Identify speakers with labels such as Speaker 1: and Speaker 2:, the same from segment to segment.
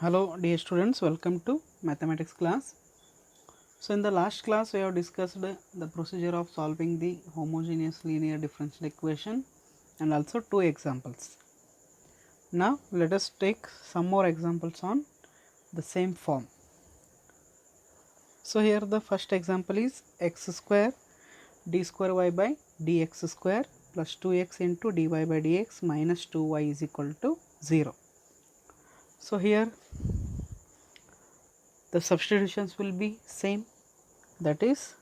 Speaker 1: Hello dear students, welcome to mathematics class. So in the last class we have discussed the procedure of solving the homogeneous linear differential equation and also two examples. Now let us take some more examples on the same form. So here the first example is x square d square y by dx square plus 2x into dy by dx minus 2y is equal to 0. So here the substitutions will be same, that is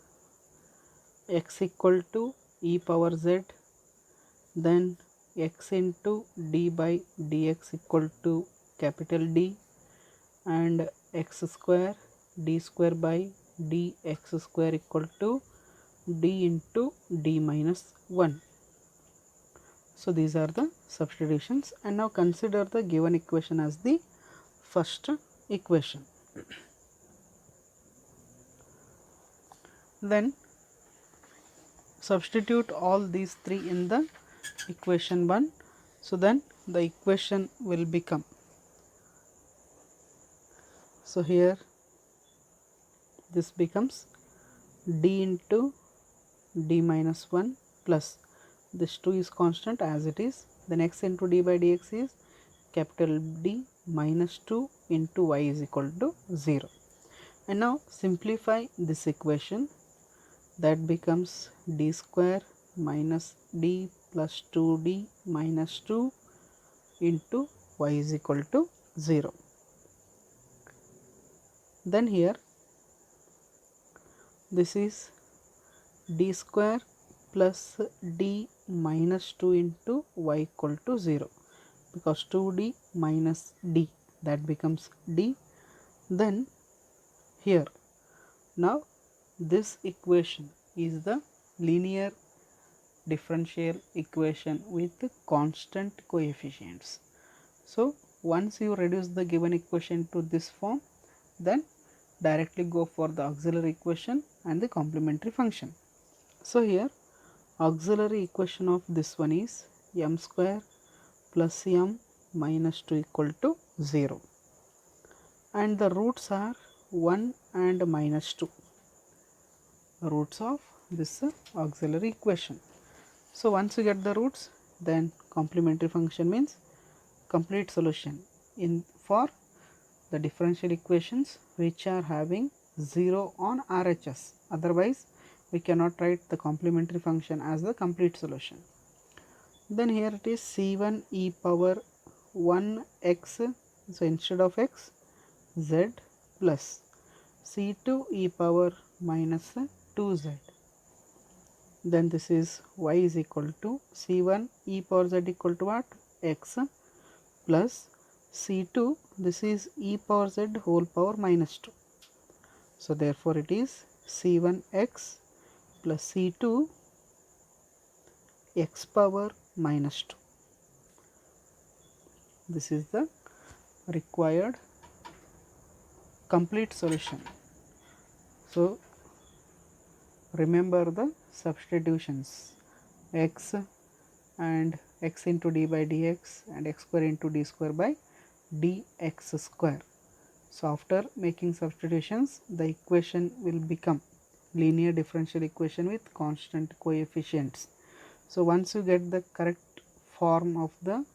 Speaker 1: x equal to e power z, then x into d by dx equal to capital D, and x square d square by dx square equal to d into d minus 1. So these are the substitutions, and now consider the given equation as the first equation. Then substitute all these three in the equation 1. So then the equation will become, so here this becomes d into d minus 1 plus this 2 is constant as it is, then x into d by dx is capital D minus 2 into y is equal to 0. And now simplify this equation, that becomes d square minus d plus 2d minus 2 into y is equal to 0. Then here this is d square plus d minus 2 into y equal to 0, because 2d minus d, that becomes d. Then here now this equation is the linear differential equation with constant coefficients. So once you reduce the given equation to this form, then directly go for the auxiliary equation and the complementary function. So here auxiliary equation of this one is m square plus m minus 2 equal to 0, and the roots are 1 and minus 2, roots of this auxiliary equation. So once you get the roots, then complementary function means complete solution in for the differential equations which are having 0 on RHS. Otherwise we cannot write the complementary function as the complete solution. Then here it is c1 e power 1x, so instead of x, z, plus c2 e power minus 2z. Then this is y is equal to c1 e power z equal to what, x, plus c2, this is e power z whole power minus 2. So therefore it is c1x plus c2 x power minus 2. This is the required complete solution. So remember the substitutions, x and x into d by dx and x square into d square by dx square. So after making substitutions, the equation will become linear differential equation with constant coefficients. So once you get the correct form of the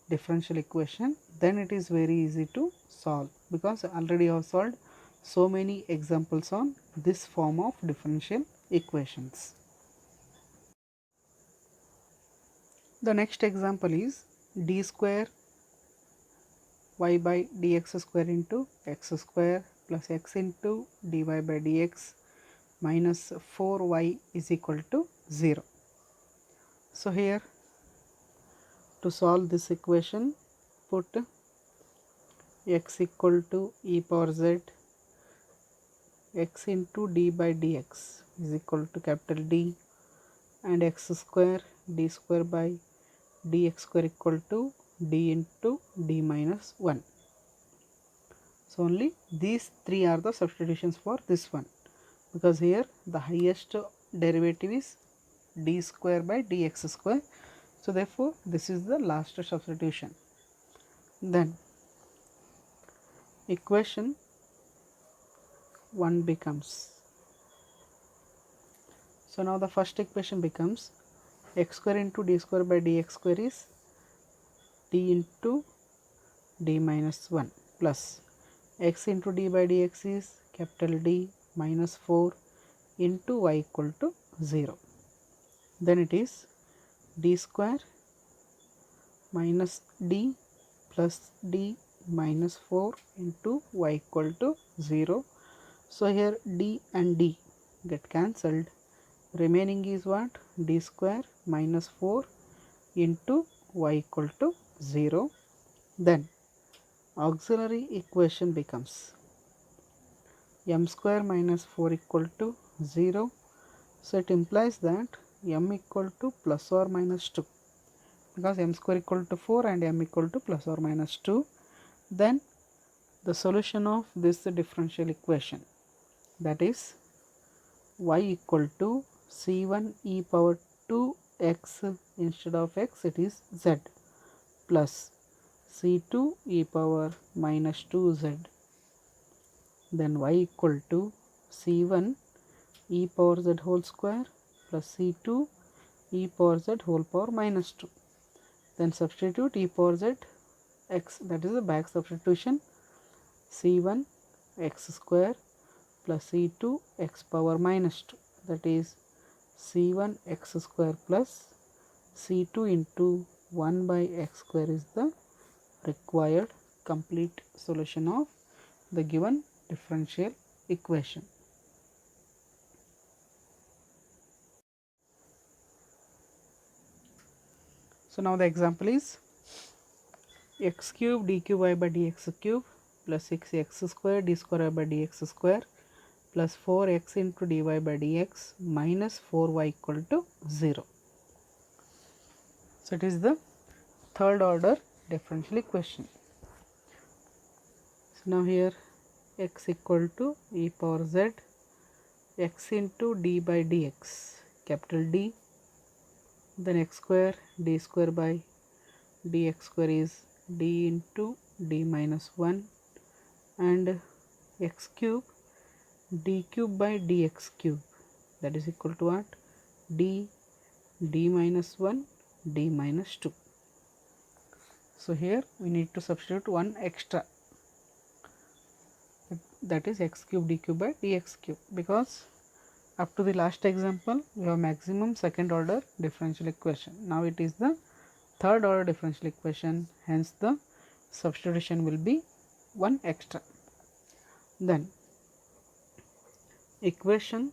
Speaker 1: differential equation, then it is very easy to solve, because already I have solved so many examples on this form of differential equations. The next example is d square y by dx square into x square plus x into dy by dx minus 4y is equal to 0. So here to solve this equation, put x equal to e power z, x into d by dx is equal to capital D, and x square d square by dx square equal to d into d minus 1. So only these three are the substitutions for this one, because here the highest derivative is d square by dx square. So therefore this is the last substitution. Then equation 1 becomes, so now the first equation becomes x square into d square by dx square is d into d minus 1 plus x into d by dx is capital D minus 4 into y equal to 0. Then it is d square minus d plus d minus 4 into y equal to 0. So here d and d get cancelled. Remaining is what? D square minus 4 into y equal to 0. Then auxiliary equation becomes m square minus 4 equal to 0. So it implies that m equal to plus or minus 2, because m square equal to 4 and m equal to plus or minus 2. Then the solution of this differential equation, that is y equal to c1 e power 2x, instead of x it is z, plus c2 e power minus 2z. Then y equal to c1 e power z whole square plus c2 e power z whole power minus 2. Then substitute e power z x, that is a back substitution, c1 x square plus c2 x power minus 2, that is c1 x square plus c2 into 1 by x square is the required complete solution of the given differential equation. So now the example is x cube d cube y by dx cube plus 6x square d square y by dx square plus 4x into dy by dx minus 4y equal to 0. So it is the third order differential equation. So now here x equal to e power z x into d by dx, capital D, then x square d square by dx square is d into d minus 1, and x cube d cube by dx cube, that is equal to what? D minus 1 d minus 2. So here we need to substitute one extra, that is x cube d cube by dx cube, because up to the last example we have maximum second order differential equation. Now it is the third order differential equation, hence the substitution will be one extra. Then equation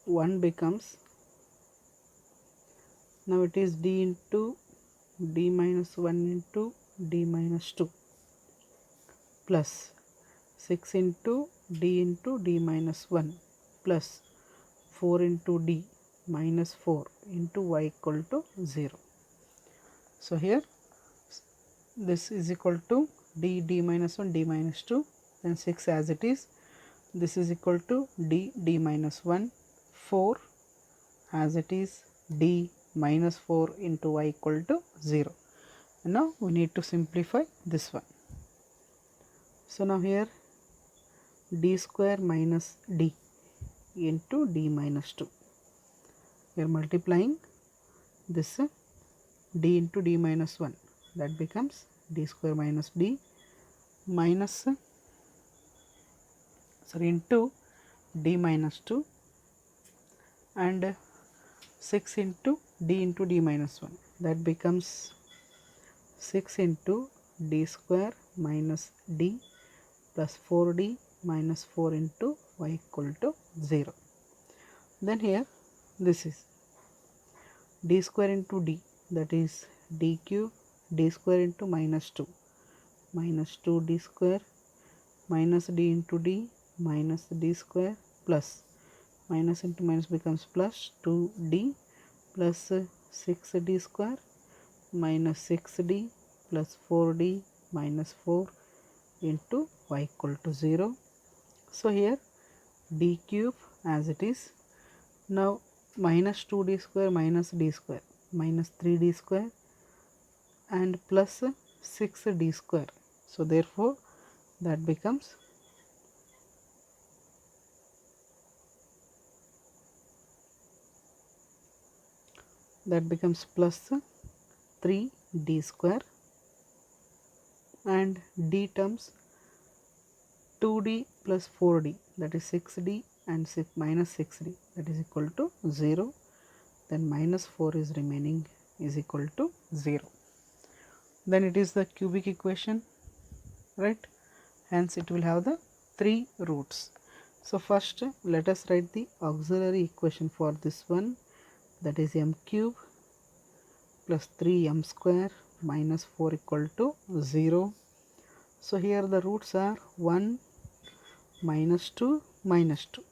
Speaker 1: 1 becomes, now it is d into d minus 1 into d minus 2 plus 6 into d minus 1 plus 4 into d minus 4 into y equal to 0. So here this is equal to d minus 1 d minus 2, then 6 as it is, this is equal to d minus 1, 4 as it is, d minus 4 into y equal to 0. And now we need to simplify this one. So now here d square minus d into d minus 2, we are multiplying this d into d minus 1, that becomes d square minus d minus into d minus 2, and 6 into d minus 1, that becomes 6 into d square minus d plus 4d minus 4 into y equal to 0. Then here this is d square into d, that is d cube d square into minus 2 d square minus d into d minus d square plus minus into minus becomes plus 2d plus 6d square minus 6d plus 4d minus 4 into y equal to 0. So here d cube as it is, now minus 2d square minus d square minus 3d square and plus 6d square. So therefore that becomes plus 3d square, and d terms 2d plus 4d, that is 6d, and minus 6d, that is equal to 0. Then minus 4 is remaining, is equal to 0. Then it is the cubic equation, right? Hence it will have the 3 roots. So first let us write the auxiliary equation for this one, that is m cube plus 3m square minus 4 equal to 0. So here the roots are 1, minus 2, minus 2.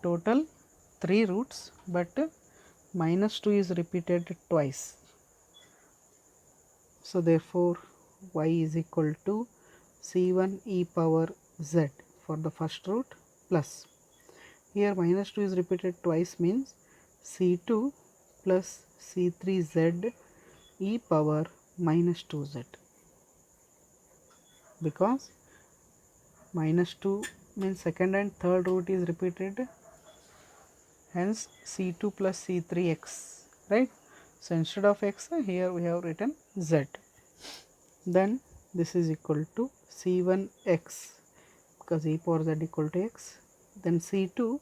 Speaker 1: Total 3 roots, but minus 2 is repeated twice. So therefore y is equal to c1 e power z for the first root, plus here minus 2 is repeated twice, means c2 plus c3z e power minus 2z, because minus 2 means second and third root is repeated, hence c2 plus c3x, right? So instead of x here we have written z. Then this is equal to c1x, because e power z equal to x, then c2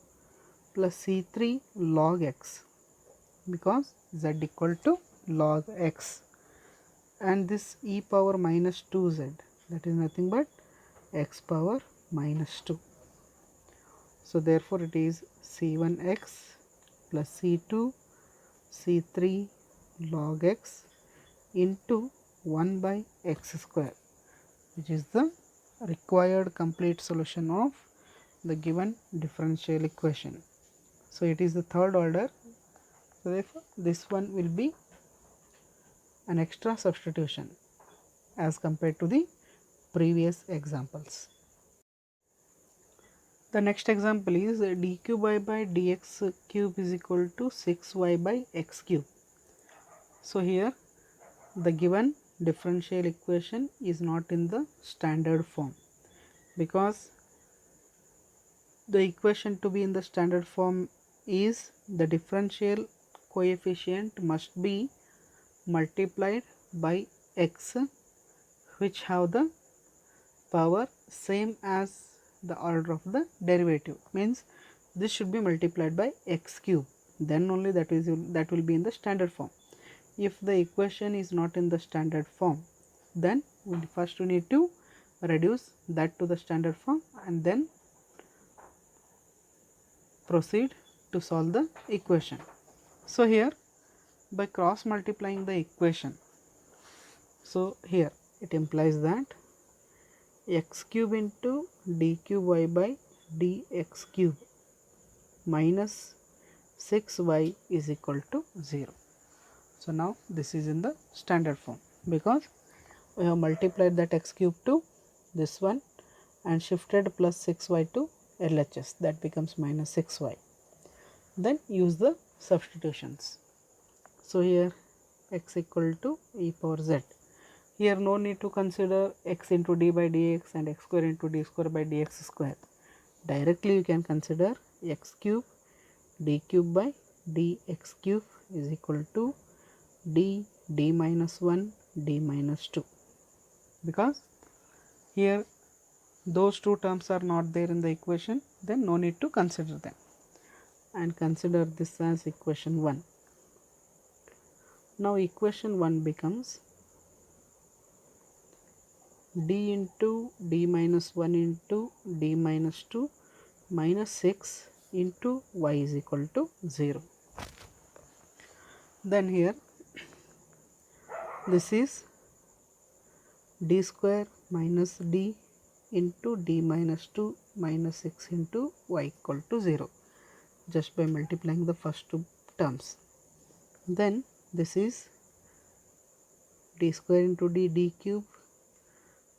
Speaker 1: plus c3 log x, because z equal to log x, and this e power minus 2z, that is nothing but x power minus 2. So therefore it is c1x plus c2 c3 log x into 1 by x square, which is the required complete solution of the given differential equation. So it is the third order, so therefore this one will be an extra substitution as compared to the previous examples. The next example is d cube y by dx cube is equal to 6y by x cube. So here the given differential equation is not in the standard form, because the equation to be in the standard form is the differential coefficient must be multiplied by x, which have the power same as the order of the derivative, means this should be multiplied by x cube, then only that will be in the standard form. If the equation is not in the standard form, then first we need to reduce that to the standard form and then proceed to solve the equation. So here by cross multiplying the equation, so here it implies that x cube into d cube y by dx cube minus 6y is equal to 0. So now this is in the standard form, because we have multiplied that x cube to this one and shifted plus 6y to LHS, that becomes minus 6y. Then use the substitutions. So here x equal to e power z. Here no need to consider x into d by dx and x square into d square by dx square. Directly you can consider x cube d cube by dx cube is equal to d minus 1 d minus 2, because here those two terms are not there in the equation, then no need to consider them, and consider this as equation 1. Now equation 1 becomes d into d minus 1 into d minus 2 minus 6 into y is equal to 0. Then here this is d square minus d into d minus 2 minus 6 into y equal to 0, just by multiplying the first two terms. Then this is d square into d cube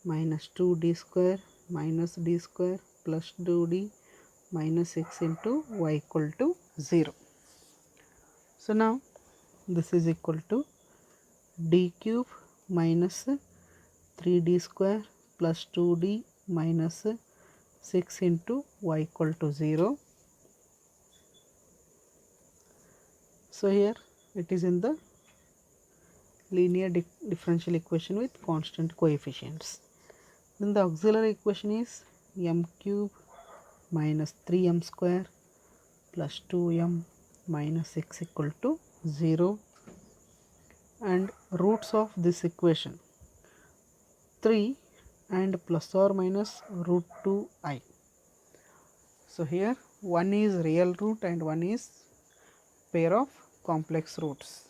Speaker 1: minus 2d square minus d square plus 2d minus 6 into y equal to 0. So now this is equal to d cube minus 3d square plus 2d minus 6 into y equal to 0. So here it is in the linear differential equation with constant coefficients. Then the auxiliary equation is m cube minus 3m square plus 2m minus x equal to 0, and roots of this equation 3 and plus or minus root 2i. So here one is real root and one is pair of complex roots.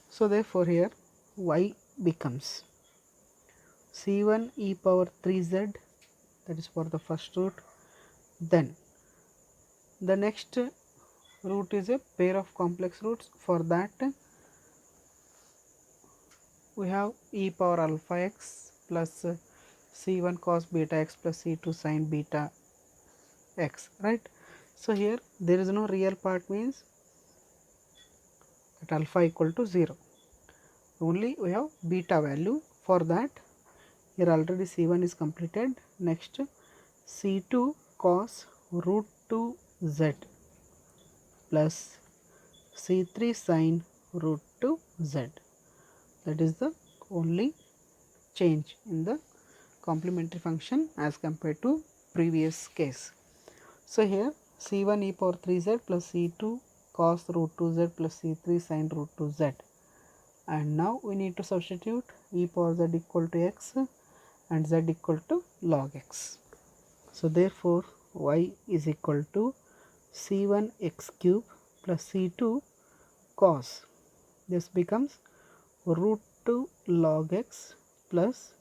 Speaker 1: So therefore here y becomes c1 e power 3z, that is for the first root. Then the next root is a pair of complex roots. For that we have e power alpha x plus c1 cos beta x plus c2 sin beta x, right? So here there is no real part, means at alpha equal to 0, only we have beta value. For that here already c1 is completed. Next c2 cos root 2 z plus c3 sin root 2 z, that is the only change in the complementary function as compared to previous case. So here c1 e power 3z plus c2 cos root 2z plus c3 sin root 2z, and now we need to substitute e power z equal to x and z equal to log x. So therefore y is equal to c1 x cube plus c2 cos, this becomes root 2 log x plus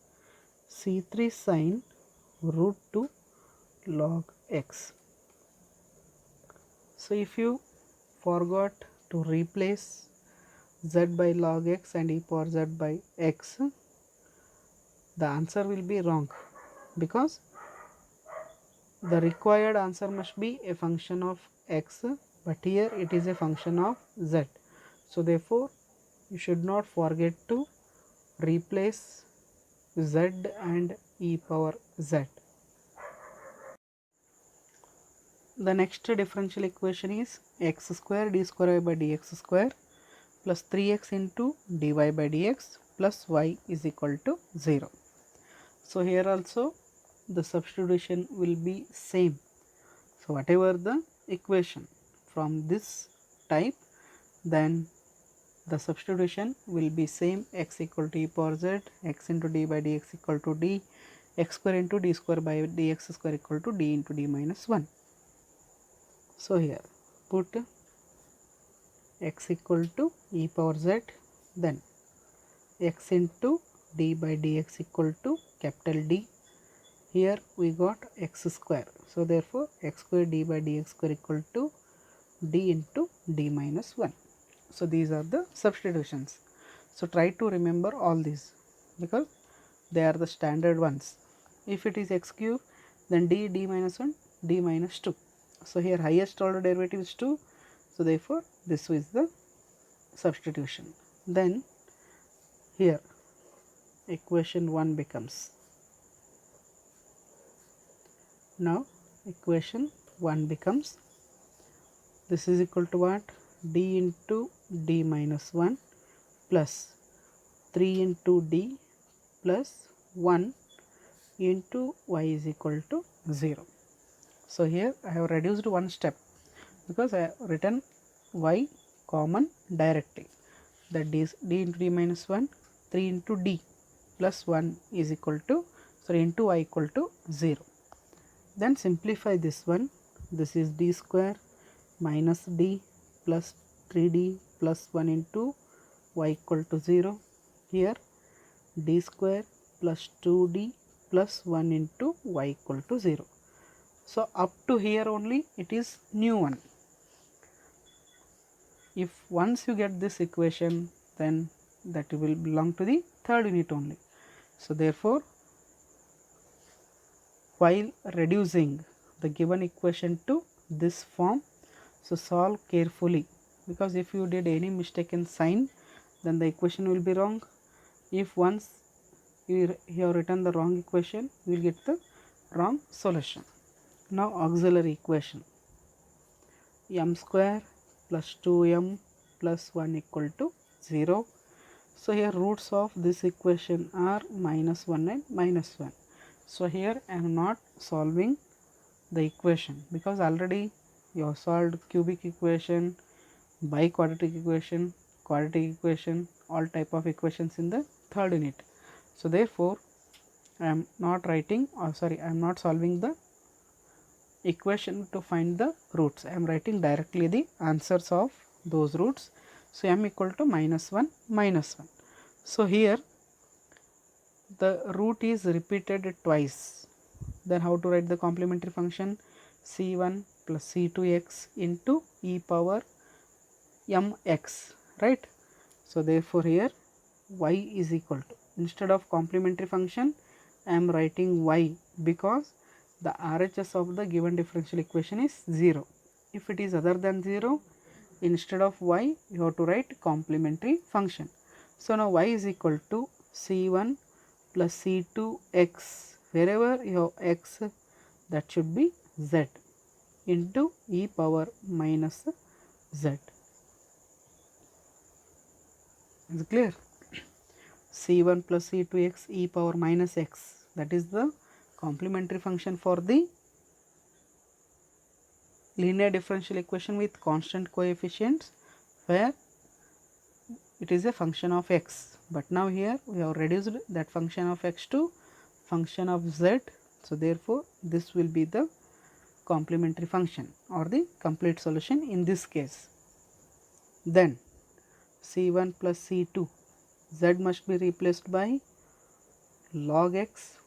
Speaker 1: c3 sin root 2 log x. So if you forgot to replace z by log x and e power z by x, the answer will be wrong, because the required answer must be a function of x, but here it is a function of z. So therefore you should not forget to replace z and e power z. The next differential equation is x square d square by dx square plus 3x into dy by dx plus y is equal to 0. So here also the substitution will be same. So whatever the equation from this type, then the substitution will be same. X equal to e power z, x into d by dx equal to d, x square into d square by dx square equal to d into d minus 1. So here put x equal to e power z, then x into d by dx equal to capital D. Here we got x square, so therefore x square d by dx square equal to d into d minus 1. So these are the substitutions. So try to remember all these, because they are the standard ones. If it is x cube, then d minus 1, d minus 2. So here highest order derivative is 2, so therefore this is the substitution. Then here equation 1 becomes, now equation 1 becomes, this is equal to what, d into d minus 1 plus 3 into d plus 1 into y is equal to 0. So here I have reduced one step, because I have written y common directly, that is d into d minus 1, 3 into d plus 1 is equal to, sorry, into y equal to 0. Then simplify this one, this is d square minus d plus 3d plus 1 into y equal to 0. Here d square plus 2d plus 1 into y equal to 0. So up to here only it is new one. If once you get this equation, then that will belong to the third unit only. So therefore while reducing the given equation to this form, so solve carefully, because if you did any mistake in sign, then the equation will be wrong. If once you have written the wrong equation, you will get the wrong solution. Now auxiliary equation, m square plus 2m plus 1 equal to 0. So here roots of this equation are minus 1 and minus 1. So here I am not solving the equation because already you have solved cubic equation, biquadratic equation, quadratic equation, all type of equations in the third unit. So therefore I am not writing, or sorry, I am not solving the equation to find the roots. I am writing directly the answers of those roots. So m equal to minus 1 minus 1. So here the root is repeated twice. Then how to write the complementary function? C1 plus C2x into e power mx, right? So therefore here y is equal to, instead of complementary function I am writing y because the RHS of the given differential equation is 0. If it is other than 0, instead of y you have to write complementary function. So now y is equal to c1 plus c2x, wherever you have x, that should be z, into e power minus z. Is it clear? C1 plus C2x e power minus x, that is the complementary function for the linear differential equation with constant coefficients, where it is a function of x. But now here we have reduced that function of x to function of z. So therefore this will be the complementary function or the complete solution in this case. Then C1 plus C2, z must be replaced by log x,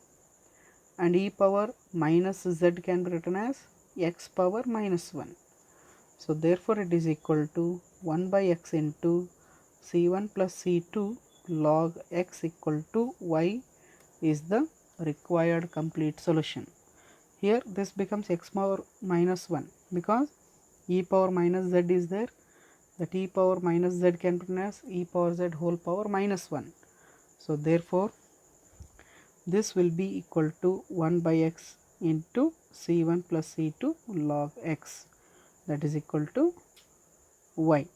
Speaker 1: and e power minus z can be written as x power minus 1. So therefore it is equal to 1 by x into c1 plus c2 log x equal to y is the required complete solution. Here this becomes x power minus 1 because e power minus z is there. That e power minus z can be written as e power z whole power minus 1. So therefore this will be equal to 1 by x into c1 plus c2 log x, that is equal to y.